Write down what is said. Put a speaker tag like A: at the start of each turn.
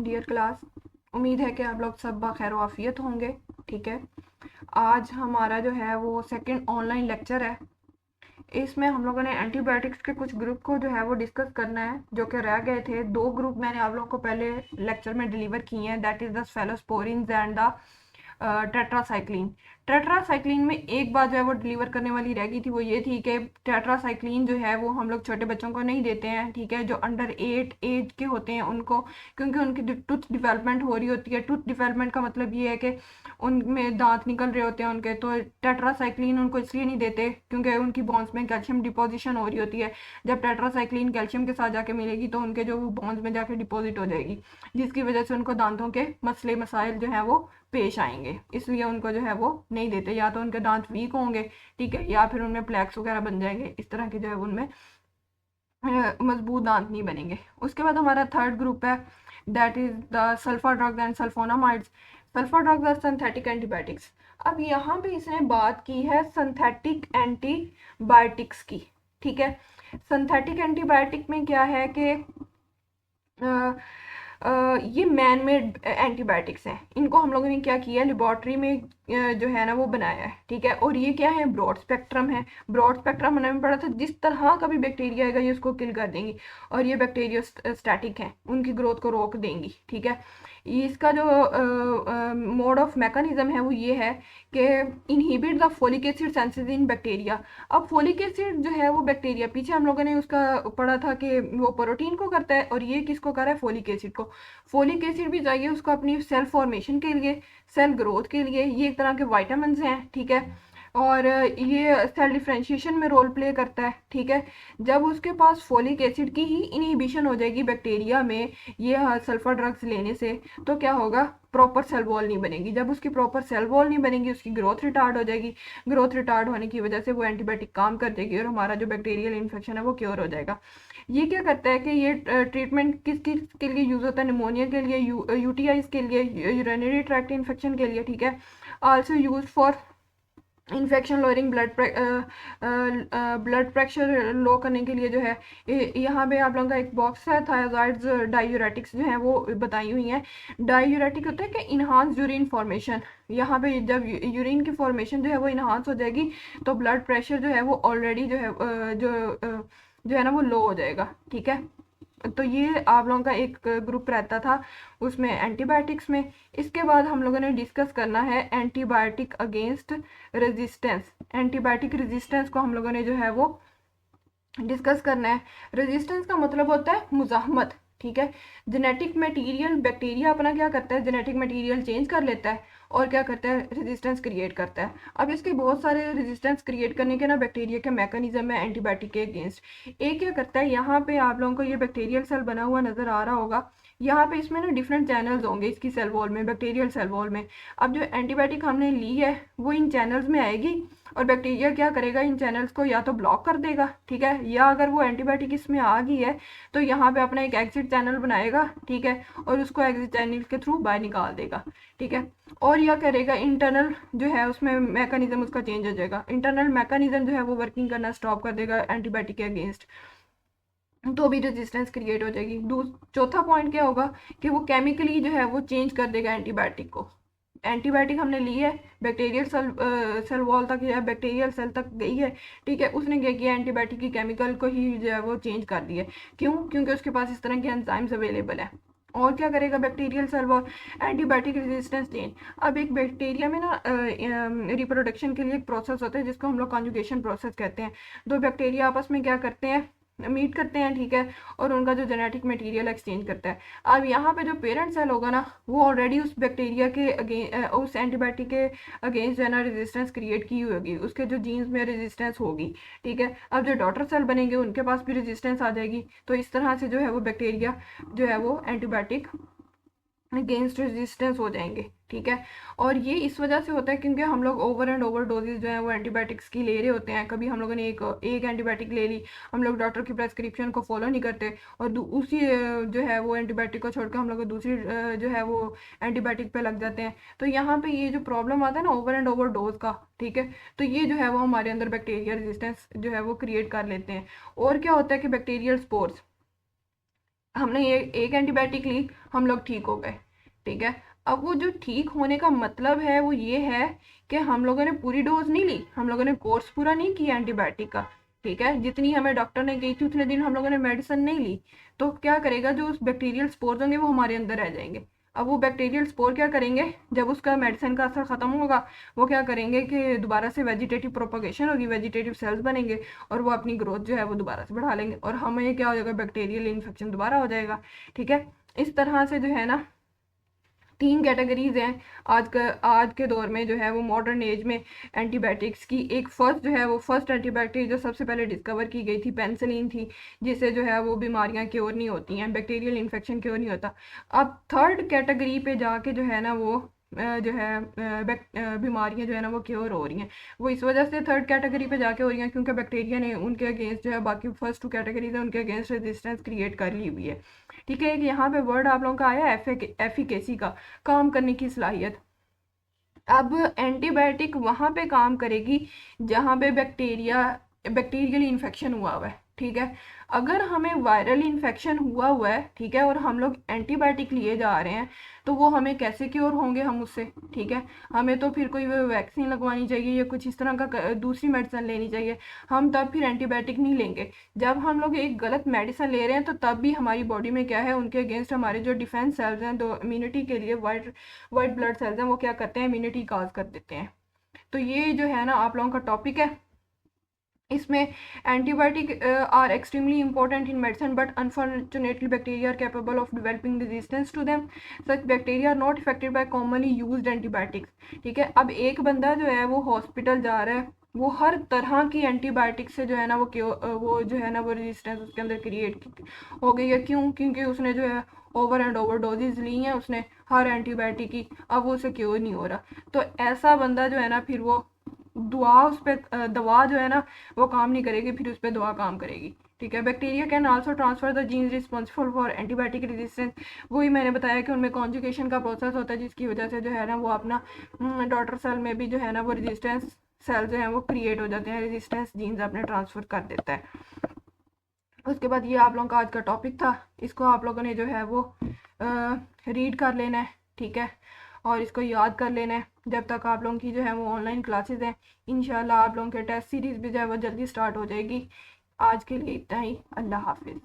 A: Dear class, उम्मीद है कि आप लोग सब बखैर आफियत होंगे। ठीक है, आज हमारा जो है वो सेकंड ऑनलाइन लेक्चर है। इसमें हम लोगों ने एंटीबायोटिक्स के कुछ ग्रुप को जो है वो डिस्कस करना है, जो कि रह गए थे। दो ग्रुप मैंने आप लोगों को पहले लेक्चर में डिलीवर किए हैं, that is the cephalosporins and the tetracycline. Tetracycline में एक बात जो है वो डिलीवर करने वाली रह गई थी, वो ये थी कि टेट्रासाइक्लिन जो है वो हम लोग छोटे बच्चों को नहीं देते हैं। ठीक है, जो अंडर 8 एज के होते हैं उनको, क्योंकि उनकी टूथ डिवेलपमेंट हो रही होती है। टूथ डिवेलपमेंट का मतलब ये है कि उनमें दांत निकल रहे होते हैं उनके, तो टेट्रासाइक्लिन उनको इसलिए नहीं देते क्योंकि उनकी बोन्स में कैल्शियम डिपोजिशन हो रही होती है। जब टेट्रासाइक्लिन कैल्शियम के साथ जाके मिलेगी तो उनके जो बोन्स में जाके डिपॉजिट हो जाएगी, जिसकी वजह से उनको दांतों के मसले मसाइल जो है वो पेश आएंगे। इसलिए उनको जो है वो नहीं देते, या तो उनके दांत वीक होंगे, ठीक है, या फिर उनमें प्लेक्स वगैरह बन जाएंगे, इस तरह के जो है उनमें मजबूत दांत नहीं बनेंगे। उसके बाद हमारा थर्ड ग्रुप है, that is the sulphur drugs and sulphonamides. Sulphur drugs are synthetic antibiotics. अब यहाँ पे इसने बात की है सिंथेटिक एंटीबायोटिक्स की। ठीक है, सिंथेटिक एंटीबायोटिक में क्या है कि ये मैन मेड एंटीबायोटिक्स हैं। इनको हम लोगों ने क्या किया, लेबॉर्ट्री में जो है ना वो बनाया है। ठीक है, और ये क्या है, ब्रॉड स्पेक्ट्रम है। ब्रॉड स्पेक्ट्रम हमें पड़ा था, जिस तरह का भी बैक्टीरिया आएगा ये उसको किल कर देंगी, और ये बैक्टीरिया स्टैटिक है, उनकी ग्रोथ को रोक देंगी। ठीक है, इसका जो मोड ऑफ मैकेनिज्म है वो ये है कि inhibit the folic acid senses in bacteria. अब फोलिक एसिड जो है वो बैक्टीरिया, पीछे हम लोगों ने उसका पढ़ा था कि वो प्रोटीन को करता है, और ये किसको कर रहा है, फोलिक एसिड को। फोलिक एसिड भी चाहिए उसको अपनी सेल फॉर्मेशन के लिए, सेल ग्रोथ के लिए। ये एक तरह के वाइटामिन हैं। ठीक है, और ये सेल डिफ्रेंशिएशन में रोल प्ले करता है। ठीक है, जब उसके पास फोलिक एसिड की ही इनहिबिशन हो जाएगी बैक्टीरिया में ये सल्फर ड्रग्स लेने से, तो क्या होगा, प्रॉपर सेल वॉल नहीं बनेगी। जब उसकी प्रॉपर सेल वॉल नहीं बनेगी, उसकी ग्रोथ रिटार्ड हो जाएगी। ग्रोथ रिटार्ड होने की वजह से वो एंटीबायोटिक काम कर देगी, और हमारा जो बैक्टीरियल इन्फेक्शन है वो क्योर हो जाएगा। ये क्या करता है कि ये ट्रीटमेंट किस किस के लिए यूज़ होता है, निमोनिया के लिए, यूटीआईज के लिए, यूरिनरी ट्रैक्ट इन्फेक्शन के लिए। ठीक है, also use for infection lowering blood pressure low करने के लिए जो है। यहाँ पे आप लोगों का एक बॉक्स है, थायराइड्स डायूरेटिक्स जो है वो बताई हुई हैं। डायूरेटिक होता है कि इन्हांस यूरिन फॉर्मेशन। यहाँ पे जब यूरिन की फॉर्मेशन जो है वो इन्हांस हो जाएगी, तो ब्लड प्रेशर जो है वो ऑलरेडी जो है जो है ना वो लो हो जाएगा। ठीक है, तो ये आप लोगों का एक ग्रुप रहता था उसमें एंटीबायोटिक्स में। इसके बाद हम लोगों ने डिस्कस करना है antibiotic against resistance. Antibiotic resistance को हम लोगों ने जो है वो डिस्कस करना है। रेजिस्टेंस का मतलब होता है मुजाहमत। ठीक है, जेनेटिक मटेरियल, बैक्टीरिया अपना क्या करता है, जेनेटिक मटेरियल चेंज कर लेता है और क्या करता है, रेजिस्टेंस क्रिएट करता है। अब इसके बहुत सारे रेजिस्टेंस क्रिएट करने के ना बैक्टीरिया के मैकेनिज्म है एंटीबायोटिक के अगेंस्ट। एक क्या करता है, यहाँ पे आप लोगों को ये बैक्टीरियल सेल बना हुआ नजर आ रहा होगा। यहाँ पे इसमें ना डिफरेंट चैनल्स होंगे इसकी सेल वॉल में, बैक्टीरियल सेल वॉल में। अब जो एंटीबायोटिक हमने ली है वो इन चैनल्स में आएगी, और बैक्टीरिया क्या करेगा, इन चैनल्स को या तो ब्लॉक कर देगा, ठीक है, या अगर वो एंटीबायोटिक इसमें आ गई है तो यहाँ पे अपना एक एग्जिट चैनल बनाएगा। ठीक है, और उसको एग्जिट चैनल के थ्रू बाहर निकाल देगा। ठीक है, और यह करेगा, इंटरनल जो है उसमें मैकेनिज्म उसका चेंज हो जाएगा। इंटरनल मैकेनिज्म जो है वो वर्किंग करना स्टॉप कर देगा एंटीबायोटिक के अगेंस्ट, तो भी रेजिस्टेंस क्रिएट हो जाएगी। चौथा पॉइंट क्या होगा कि वो केमिकली जो है वो चेंज कर देगा एंटीबायोटिक को। एंटीबायोटिक हमने ली है, बैक्टीरियल सेल वॉल तक या बैक्टीरियल सेल तक गई है। ठीक है, उसने क्या किया, एंटीबायोटिक की केमिकल को ही जो है वो चेंज कर दिया। क्यों, क्योंकि उसके पास इस तरह के एंजाइम्स अवेलेबल है। और क्या करेगा bacterial cell wall, antibiotic resistance change. अब एक बैक्टीरिया में ना रिप्रोडक्शन के लिए एक प्रोसेस होता है जिसको हम लोग कॉन्जुगेशन प्रोसेस कहते हैं। दो बैक्टीरिया आपस में क्या करते हैं, मीट करते हैं। ठीक है, और उनका जो जेनेटिक मटेरियल एक्सचेंज करता है। अब यहाँ पे जो पेरेंट सेल होगा ना वो ऑलरेडी उस बैक्टीरिया के उस एंटीबायोटिक के अगेंस्ट जो है ना रेजिस्टेंस क्रिएट की हुई होगी, उसके जो जीन्स में रेजिस्टेंस होगी। ठीक है, अब जो डॉटर सेल बनेंगे उनके पास भी रेजिस्टेंस आ जाएगी। तो इस तरह से जो है वो बैक्टीरिया जो है वो एंटीबायोटिक अगेंस्ट रेजिस्टेंस हो जाएंगे। ठीक है, और ये इस वजह से होता है क्योंकि हम लोग ओवर एंड ओवर डोजेज जो है वो एंटीबायोटिक्स की ले रहे होते हैं। कभी हम लोगों ने एक एंटीबायोटिक ले ली, हम लोग डॉक्टर की प्रेस्क्रिप्शन को फॉलो नहीं करते, और उसी जो है वो एंटीबायोटिक को छोड़कर हम लोग दूसरी जो है वो एंटीबायोटिक पे लग जाते हैं। तो यहाँ पे ये जो प्रॉब्लम आता है ना ओवर एंड ओवर डोज का, ठीक है, तो ये जो है वो हमारे अंदर बैक्टीरिया रेजिस्टेंस जो है वो क्रिएट कर लेते हैं। और क्या होता है कि बैक्टीरियल स्पोर्स, हमने ये एक एंटीबायोटिक ली, हम लोग ठीक हो गए, ठीक है। अब वो जो ठीक होने का मतलब है वो ये है कि हम लोगों ने पूरी डोज नहीं ली, हम लोगों ने कोर्स पूरा नहीं किया एंटीबायोटिक का, ठीक है। जितनी हमें डॉक्टर ने कही थी उतने दिन हम लोगों ने मेडिसिन नहीं ली, तो क्या करेगा, जो उस बैक्टीरियल स्पोर्स होंगे वो हमारे अंदर रह जाएंगे। अब वो बैक्टीरियल स्पोर क्या करेंगे, जब उसका मेडिसिन का असर खत्म होगा, वो क्या करेंगे कि दोबारा से वेजिटेटिव प्रोपगेशन होगी, वेजिटेटिव सेल्स बनेंगे और वो अपनी ग्रोथ जो है वो दोबारा से बढ़ा लेंगे और हमें क्या हो जाएगा, बैक्टीरियल इन्फेक्शन दोबारा हो जाएगा, ठीक है। इस तरह से जो है ना 3 कैटेगरीज हैं आज के दौर में जो है वो मॉडर्न एज में एंटीबायोटिक्स की। एक फर्स्ट जो है वो फर्स्ट एंटीबायोटिक जो सबसे पहले डिस्कवर की गई थी पेनिसिलिन थी, जिससे जो है वो बीमारियां क्योर नहीं होती हैं, बैक्टीरियल इन्फेक्शन क्योर नहीं होता। अब थर्ड कैटेगरी पे जाके जो है ना वो जो है बीमारियां जो है ना वो क्योर हो रही हैं। वो इस वजह से थर्ड कैटेगरी पे जाके हो रही हैं क्योंकि बैक्टीरिया ने उनके अगेंस्ट जो है बाकी फर्स्ट 2 कैटेगरीज है उनके अगेंस्ट रेजिस्टेंस क्रिएट कर ली हुई है, ठीक है। एक यहाँ पे वर्ड आप लोगों का आया एफिकेसी का, काम करने की सलाहियत। अब एंटीबायोटिक वहां पे काम करेगी जहां पे बैक्टीरियल इन्फेक्शन हुआ हुआ है, ठीक है। अगर हमें वायरल इन्फेक्शन हुआ है, ठीक है, और हम लोग एंटीबायोटिक लिए जा रहे हैं, तो वो हमें कैसे क्योर होंगे हम उससे, ठीक है। हमें तो फिर कोई वैक्सीन लगवानी चाहिए या कुछ इस तरह का दूसरी मेडिसिन लेनी चाहिए, हम तब फिर एंटीबायोटिक नहीं लेंगे। जब हम लोग एक गलत मेडिसिन ले रहे हैं तो तब भी हमारी बॉडी में क्या है, उनके अगेंस्ट हमारे जो डिफेंस सेल्स हैं, तो इम्यूनिटी के लिए वाइट वाइट ब्लड सेल्स हैं, वो क्या करते हैं, इम्यूनिटी काज कर देते हैं। तो ये जो है ना आप लोगों का टॉपिक है। इसमें antibiotic are extremely important in medicine but unfortunately bacteria are capable of developing resistance to them, such bacteria are not affected by commonly used antibiotics, ठीक है। अब एक बंदा जो है वो हॉस्पिटल जा रहा है, वो हर तरह की एंटीबायोटिक से जो है ना वो जो है ना वो रेजिस्टेंस उसके अंदर क्रिएट हो गई है। क्यों? क्योंकि उसने जो है ओवर एंड ओवर डोजेज ली हैं उसने हर एंटीबायोटिक की, अब वो उसे क्योर नहीं हो रहा। तो ऐसा बंदा जो है ना फिर वो दवा जो है ना वो काम नहीं करेगी, फिर उस पर दवा काम करेगी, ठीक है। Bacteria can also transfer the genes responsible for antibiotic resistance. वही मैंने बताया कि उनमें कॉन्जुगेशन का प्रोसेस होता है जिसकी वजह से जो है ना वो अपना डॉटर सेल में भी जो है ना वो रेजिस्टेंस सेल जो है वो क्रिएट हो जाते हैं, रेजिस्टेंस जीन्स अपने ट्रांसफर कर देता है। उसके बाद ये आप लोगों का आज का टॉपिक था, इसको आप लोगों ने जो है वो रीड कर लेना है, ठीक है, और इसको याद कर लेना है जब तक आप लोगों की जो है वो ऑनलाइन क्लासेस हैं। इंशाल्लाह आप लोगों के टेस्ट सीरीज़ भी जो है वो जल्दी स्टार्ट हो जाएगी। आज के लिए इतना ही, अल्लाह हाफिज़।